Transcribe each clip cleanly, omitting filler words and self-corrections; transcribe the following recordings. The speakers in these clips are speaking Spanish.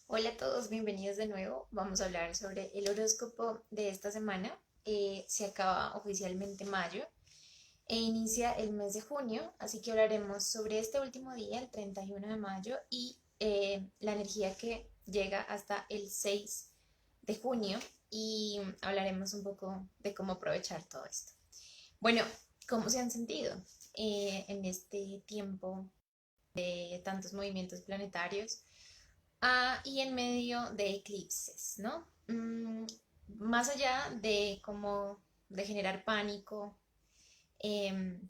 Hola a todos, bienvenidos de nuevo. Vamos a hablar sobre el horóscopo de esta semana. Se acaba oficialmente mayo e inicia el mes de junio, así que hablaremos sobre este último día, el 31 de mayo, y la energía que llega hasta el 6 de junio y hablaremos un poco de cómo aprovechar todo esto. Bueno, ¿cómo se han sentido en este tiempo de tantos movimientos planetarios? Y en medio de eclipses, ¿no? Más allá de cómo de generar pánico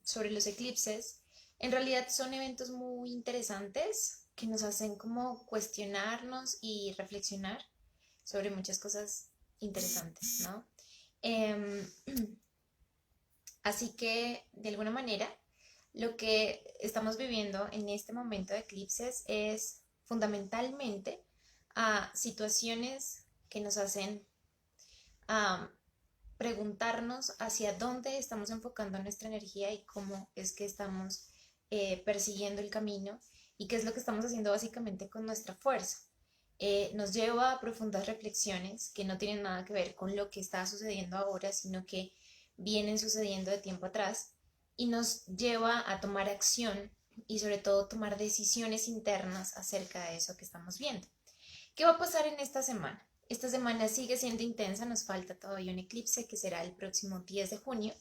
sobre los eclipses, en realidad son eventos muy interesantes que nos hacen como cuestionarnos y reflexionar sobre muchas cosas interesantes, ¿no? Em, Así que, de alguna manera, lo que estamos viviendo en este momento de eclipses es fundamentalmente situaciones que nos hacen a preguntarnos hacia dónde estamos enfocando nuestra energía y cómo es que estamos persiguiendo el camino y qué es lo que estamos haciendo básicamente con nuestra fuerza. Nos lleva a profundas reflexiones que no tienen nada que ver con lo que está sucediendo ahora, sino que vienen sucediendo de tiempo atrás y nos lleva a tomar acción y sobre todo tomar decisiones internas acerca de eso que estamos viendo. ¿Qué va a pasar en esta semana? Esta semana sigue siendo intensa, nos falta todavía un eclipse que será el próximo 10 de junio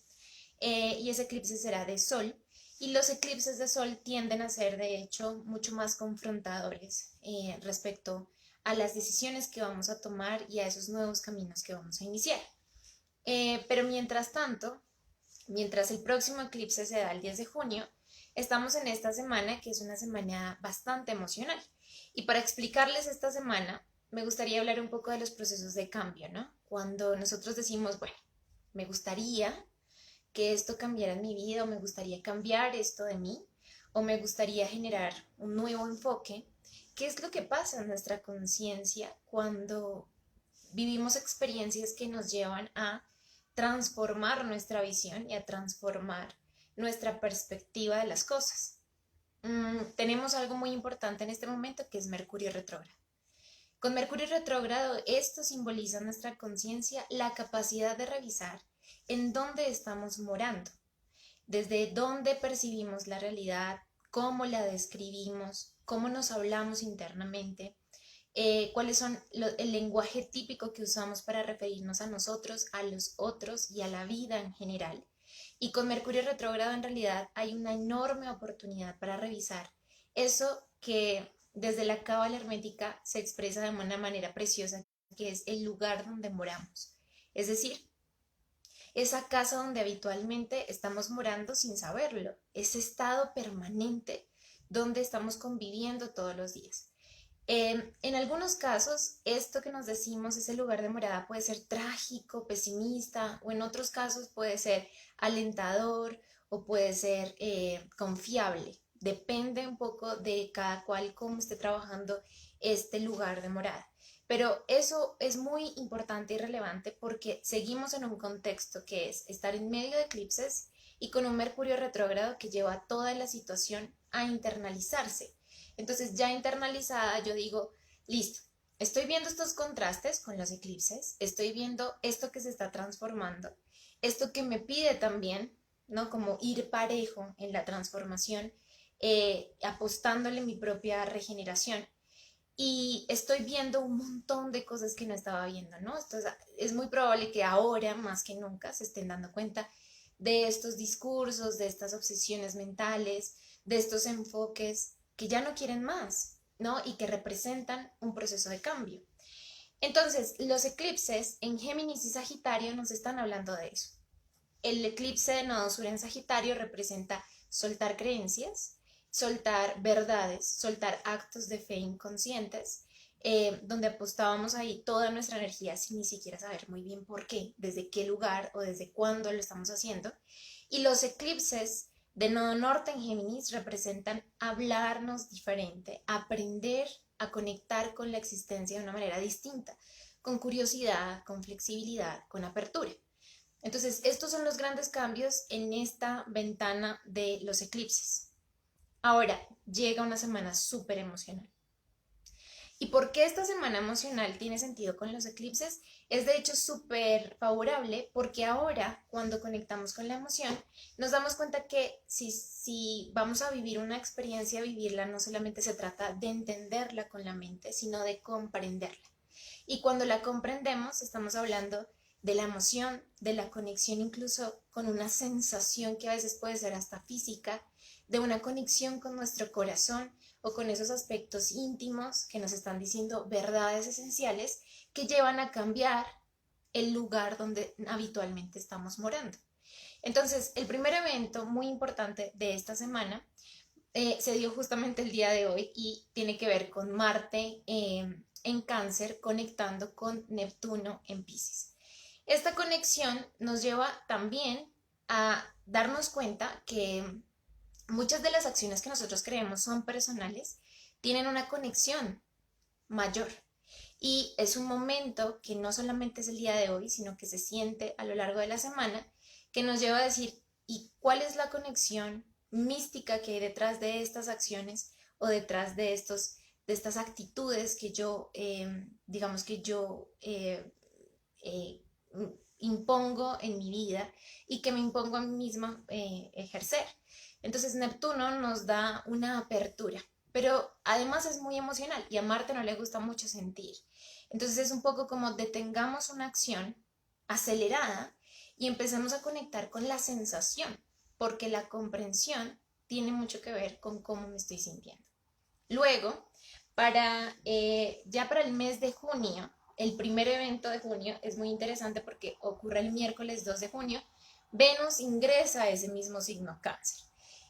y ese eclipse será de sol y los eclipses de sol tienden a ser de hecho mucho más confrontadores respecto a las decisiones que vamos a tomar y a esos nuevos caminos que vamos a iniciar. Pero mientras tanto, mientras el próximo eclipse se da el 10 de junio, estamos en esta semana que es una semana bastante emocional. Y para explicarles esta semana, me gustaría hablar un poco de los procesos de cambio, ¿no? Cuando nosotros decimos, bueno, me gustaría que esto cambiara en mi vida o me gustaría cambiar esto de mí o me gustaría generar un nuevo enfoque, ¿qué es lo que pasa en nuestra conciencia cuando vivimos experiencias que nos llevan a transformar nuestra visión y a transformar nuestra perspectiva de las cosas? Tenemos algo muy importante en este momento que es Mercurio retrógrado. Con Mercurio retrógrado, esto simboliza en nuestra conciencia la capacidad de revisar en dónde estamos morando, desde dónde percibimos la realidad, cómo la describimos, cómo nos hablamos internamente, cuáles son el lenguaje típico que usamos para referirnos a nosotros, a los otros y a la vida en general. Y con Mercurio retrógrado en realidad hay una enorme oportunidad para revisar eso que desde la cábala hermética se expresa de una manera preciosa, que es el lugar donde moramos. Es decir, esa casa donde habitualmente estamos morando sin saberlo, ese estado permanente donde estamos conviviendo todos los días. En algunos casos, esto que nos decimos, ese lugar de morada, puede ser trágico, pesimista, o en otros casos puede ser alentador o puede ser confiable. Depende un poco de cada cual cómo esté trabajando este lugar de morada. Pero eso es muy importante y relevante porque seguimos en un contexto que es estar en medio de eclipses y con un Mercurio retrógrado que lleva toda la situación a internalizarse. Entonces ya internalizada yo digo, listo, estoy viendo estos contrastes con los eclipses, estoy viendo esto que se está transformando, esto que me pide también, ¿no? Como ir parejo en la transformación, apostándole mi propia regeneración. Y estoy viendo un montón de cosas que no estaba viendo, ¿no? Entonces, es muy probable que ahora, más que nunca, se estén dando cuenta de estos discursos, de estas obsesiones mentales, de estos enfoques que ya no quieren más, ¿no? Y que representan un proceso de cambio. Entonces, los eclipses en Géminis y Sagitario nos están hablando de eso. El eclipse de nodo sur en Sagitario representa soltar creencias, soltar verdades, soltar actos de fe inconscientes, donde apostábamos ahí toda nuestra energía sin ni siquiera saber muy bien por qué, desde qué lugar o desde cuándo lo estamos haciendo. Y los eclipses de nodo norte en Géminis representan hablarnos diferente, aprender a conectar con la existencia de una manera distinta, con curiosidad, con flexibilidad, con apertura. Entonces, estos son los grandes cambios en esta ventana de los eclipses. Ahora, llega una semana súper emocional. ¿Y por qué esta semana emocional tiene sentido con los eclipses? Es de hecho súper favorable porque ahora cuando conectamos con la emoción nos damos cuenta que si vamos a vivir una experiencia, vivirla no solamente se trata de entenderla con la mente, sino de comprenderla. Y cuando la comprendemos, estamos hablando de la emoción, de la conexión incluso con una sensación que a veces puede ser hasta física, de una conexión con nuestro corazón o con esos aspectos íntimos que nos están diciendo verdades esenciales que llevan a cambiar el lugar donde habitualmente estamos morando. Entonces, el primer evento muy importante de esta semana se dio justamente el día de hoy y tiene que ver con Marte en Cáncer conectando con Neptuno en Piscis. Esta conexión nos lleva también a darnos cuenta que muchas de las acciones que nosotros creemos son personales, tienen una conexión mayor. Y es un momento que no solamente es el día de hoy, sino que se siente a lo largo de la semana, que nos lleva a decir, ¿y cuál es la conexión mística que hay detrás de estas acciones o detrás de estas actitudes que yo, digamos que yo eh, impongo en mi vida y que me impongo a mí misma ejercer? Entonces Neptuno nos da una apertura, pero además es muy emocional y a Marte no le gusta mucho sentir. Entonces es un poco como detengamos una acción acelerada y empecemos a conectar con la sensación, porque la comprensión tiene mucho que ver con cómo me estoy sintiendo. Luego, ya para el mes de junio, el primer evento de junio es muy interesante porque ocurre el miércoles 2 de junio, Venus ingresa a ese mismo signo Cáncer.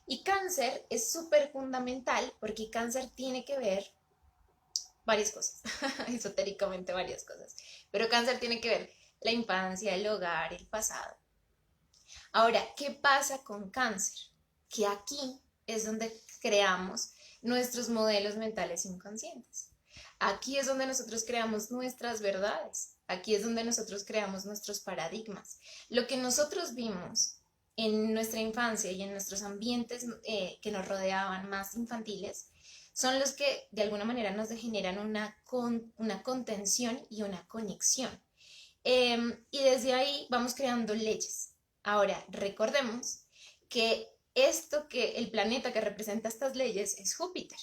Y Cáncer es súper fundamental porque Cáncer tiene que ver varias cosas, esotéricamente varias cosas, pero Cáncer tiene que ver la infancia, el hogar, el pasado. Ahora, ¿qué pasa con Cáncer? Que aquí es donde creamos nuestros modelos mentales inconscientes. Aquí es donde nosotros creamos nuestras verdades. Aquí es donde nosotros creamos nuestros paradigmas. Lo que nosotros vimos en nuestra infancia y en nuestros ambientes que nos rodeaban más infantiles son los que de alguna manera nos generan una contención y una conexión. Y desde ahí vamos creando leyes. Ahora, recordemos que el planeta que representa estas leyes es Júpiter,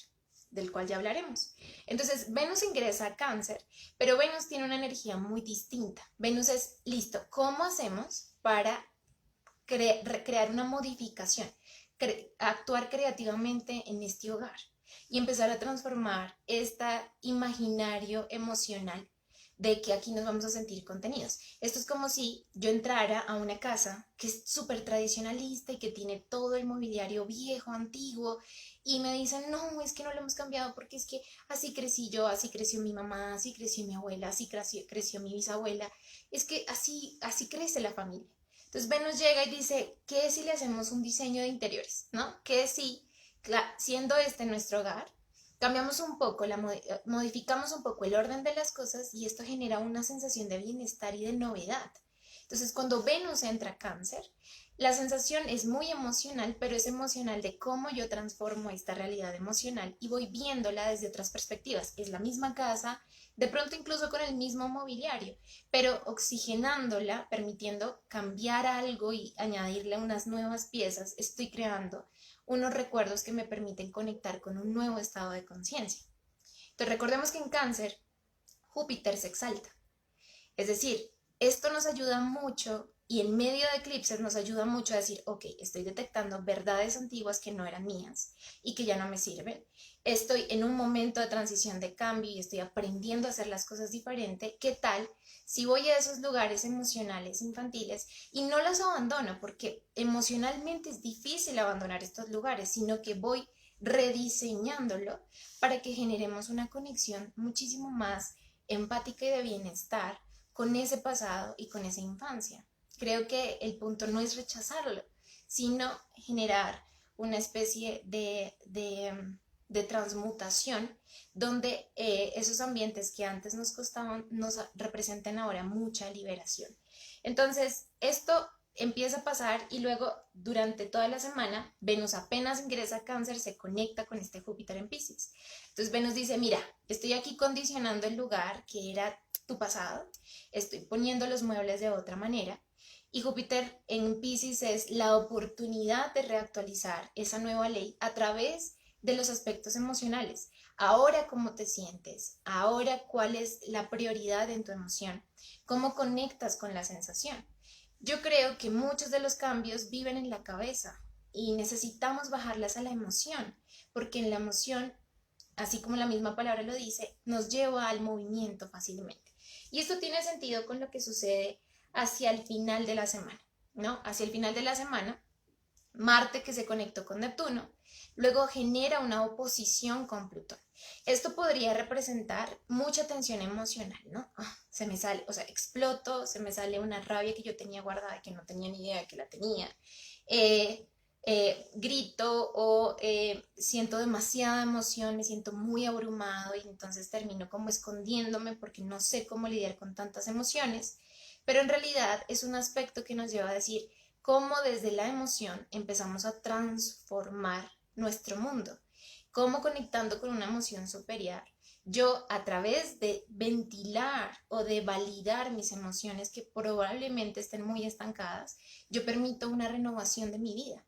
del cual ya hablaremos. Entonces, Venus ingresa a Cáncer, pero Venus tiene una energía muy distinta. Venus es, listo, ¿cómo hacemos para crear una modificación? Actuar creativamente en este hogar y empezar a transformar este imaginario emocional de que aquí nos vamos a sentir contenidos. Esto es como si yo entrara a una casa que es súper tradicionalista y que tiene todo el mobiliario viejo, antiguo, y me dicen, no, es que no lo hemos cambiado porque es que así crecí yo, así creció mi mamá, así creció mi abuela, así creció mi bisabuela, es que así crece la familia. Entonces Venus llega y dice, ¿qué si le hacemos un diseño de interiores? ¿No? ¿Qué si, siendo este nuestro hogar, cambiamos un poco, modificamos un poco el orden de las cosas y esto genera una sensación de bienestar y de novedad? Entonces, cuando Venus entra a Cáncer, la sensación es muy emocional, pero es emocional de cómo yo transformo esta realidad emocional y voy viéndola desde otras perspectivas. Es la misma casa, de pronto incluso con el mismo mobiliario, pero oxigenándola, permitiendo cambiar algo y añadirle unas nuevas piezas, estoy creando unos recuerdos que me permiten conectar con un nuevo estado de conciencia. Entonces recordemos que en Cáncer Júpiter se exalta. Es decir, esto nos ayuda mucho y en medio de eclipses nos ayuda mucho a decir, ok, estoy detectando verdades antiguas que no eran mías y que ya no me sirven. Estoy en un momento de transición de cambio y estoy aprendiendo a hacer las cosas diferente. ¿Qué tal si voy a esos lugares emocionales infantiles y no los abandono? Porque emocionalmente es difícil abandonar estos lugares, sino que voy rediseñándolo para que generemos una conexión muchísimo más empática y de bienestar con ese pasado y con esa infancia. Creo que el punto no es rechazarlo, sino generar una especie de transmutación donde esos ambientes que antes nos costaban nos representen ahora mucha liberación. Entonces, esto empieza a pasar y luego durante toda la semana Venus apenas ingresa a Cáncer se conecta con este Júpiter en Piscis. Entonces Venus dice, mira, estoy aquí condicionando el lugar que era tu pasado, estoy poniendo los muebles de otra manera y Júpiter en Piscis es la oportunidad de reactualizar esa nueva ley a través de los aspectos emocionales. Ahora cómo te sientes, ahora cuál es la prioridad en tu emoción, cómo conectas con la sensación. Yo creo que muchos de los cambios viven en la cabeza y necesitamos bajarlas a la emoción, porque en la emoción, así como la misma palabra lo dice, nos lleva al movimiento fácilmente. Y esto tiene sentido con lo que sucede hacia el final de la semana, ¿no? Hacia el final de la semana, Marte que se conectó con Neptuno, luego genera una oposición con Plutón. Esto podría representar mucha tensión emocional, ¿no? Se me sale, o sea, exploto, se me sale una rabia que yo tenía guardada, que no tenía ni idea de que la tenía. Eh, grito o siento demasiada emoción, me siento muy abrumado y entonces termino como escondiéndome porque no sé cómo lidiar con tantas emociones, pero en realidad es un aspecto que nos lleva a decir cómo desde la emoción empezamos a transformar nuestro mundo, cómo conectando con una emoción superior, yo a través de ventilar o de validar mis emociones que probablemente estén muy estancadas, yo permito una renovación de mi vida.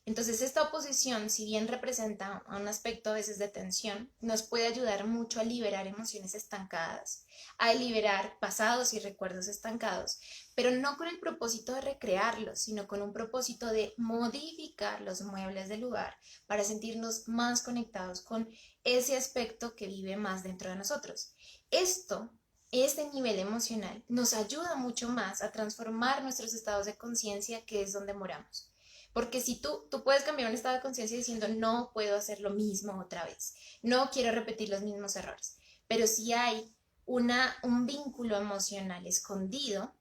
Entonces, esta oposición, si bien representa un aspecto a veces de tensión, nos puede ayudar mucho a liberar emociones estancadas, a liberar pasados y recuerdos estancados, pero no con el propósito de recrearlos, sino con un propósito de modificar los muebles del lugar para sentirnos más conectados con ese aspecto que vive más dentro de nosotros. Esto este nivel emocional nos ayuda mucho más a transformar nuestros estados de conciencia, que es donde moramos. Porque si tú puedes cambiar un estado de conciencia diciendo no puedo hacer lo mismo otra vez, no quiero repetir los mismos errores, pero si hay un vínculo emocional escondido,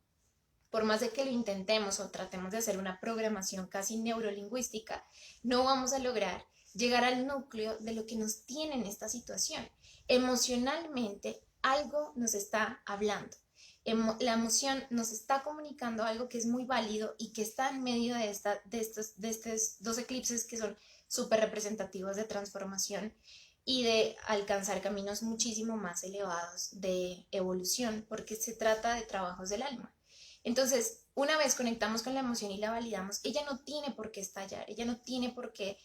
por más de que lo intentemos o tratemos de hacer una programación casi neurolingüística, no vamos a lograr llegar al núcleo de lo que nos tiene en esta situación. Emocionalmente, algo nos está hablando. La emoción nos está comunicando algo que es muy válido y que está en medio de estos dos eclipses que son súper representativos de transformación y de alcanzar caminos muchísimo más elevados de evolución, porque se trata de trabajos del alma. Entonces, una vez conectamos con la emoción y la validamos, ella no tiene por qué estallar, ella no tiene por qué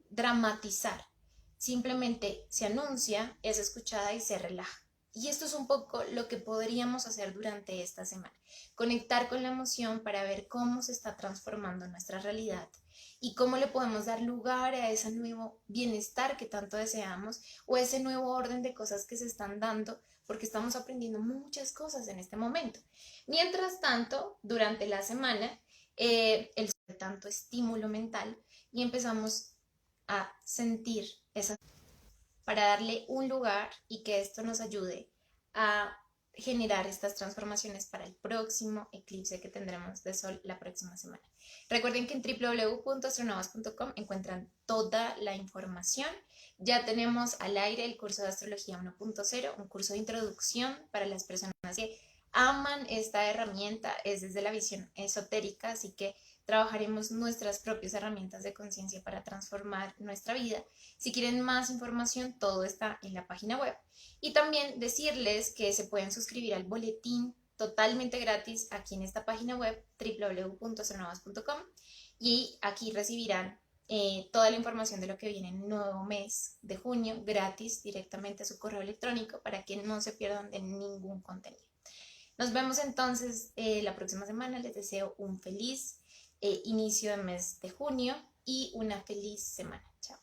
dramatizar. Simplemente se anuncia, es escuchada y se relaja. Y esto es un poco lo que podríamos hacer durante esta semana. Conectar con la emoción para ver cómo se está transformando nuestra realidad y cómo le podemos dar lugar a ese nuevo bienestar que tanto deseamos o ese nuevo orden de cosas que se están dando porque estamos aprendiendo muchas cosas en este momento. Mientras tanto, durante la semana, el tanto estímulo mental y empezamos a sentir esa para darle un lugar y que esto nos ayude a generar estas transformaciones para el próximo eclipse que tendremos de sol la próxima semana. Recuerden que en www.astronovas.com encuentran toda la información. Ya tenemos al aire el curso de Astrología 1.0, un curso de introducción para las personas que aman esta herramienta, es desde la visión esotérica, así que trabajaremos nuestras propias herramientas de conciencia para transformar nuestra vida. Si quieren más información, todo está en la página web. Y también decirles que se pueden suscribir al boletín totalmente gratis aquí en esta página web www.astronovas.com y aquí recibirán toda la información de lo que viene en el nuevo mes de junio gratis directamente a su correo electrónico para que no se pierdan de ningún contenido. Nos vemos entonces la próxima semana. Les deseo un feliz inicio de mes de junio y una feliz semana. Chao.